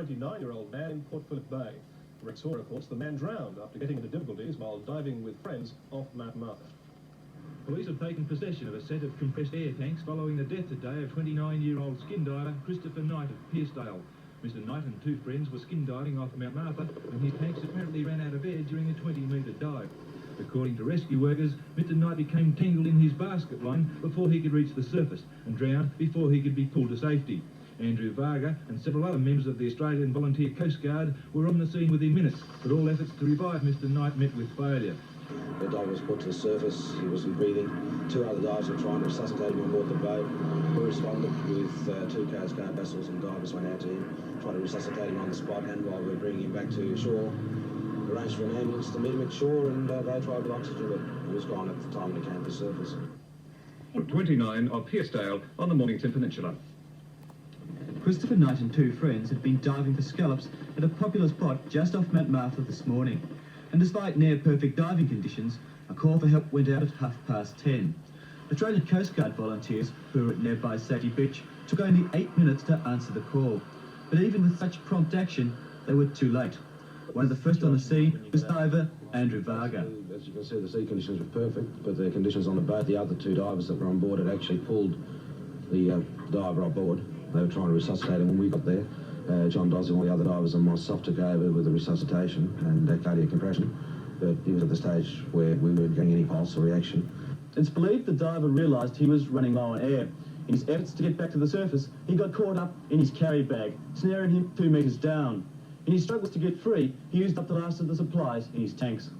29-year-old man in Port Phillip Bay. Rexor reports the man drowned after getting into difficulties while diving with friends off Mount Martha. Police have taken possession of a set of compressed air tanks following the death today of 29-year-old skin diver Christopher Knight of Pearcedale. Mr Knight and two friends were skin diving off Mount Martha when his tanks apparently ran out of air during a 20-metre dive. According to rescue workers, Mr Knight became tangled in his basket line before he could reach the surface and drowned before he could be pulled to safety. Andrew Varga and several other members of the Australian Volunteer Coast Guard were on the scene within minutes, but all efforts to revive Mr Knight met with failure. The diver was brought to the surface, he wasn't breathing. Two other divers were trying to resuscitate him on board the boat. We responded with two Coast Guard vessels and divers went out to him, trying to resuscitate him on the spot, and while we were bringing him back to shore, arranged for an ambulance to meet him at shore, and they tried with oxygen, but he was gone at the time when he came to the surface. 29 of Pearcedale on the Mornington Peninsula. Christopher Knight and two friends had been diving for scallops at a popular spot just off Mount Martha this morning. And despite near-perfect diving conditions, a call for help went out at 10:30. Australian Coast Guard volunteers who were at nearby Sadie Beach took only 8 minutes to answer the call. But even with such prompt action, they were too late. One of the first on the scene was diver Andrew Varga. As you can see, the sea conditions were perfect, but the conditions on the boat, the other two divers that were on board had actually pulled the diver on board. They were trying to resuscitate him when we got there. John Dodds and all the other divers and myself took over with the resuscitation and cardiac compression, but he was at the stage where we weren't getting any pulse or reaction. It's believed the diver realised he was running low on air. In his efforts to get back to the surface, he got caught up in his carry bag, snaring him 2 metres down. In his struggles to get free, he used up the last of the supplies in his tanks.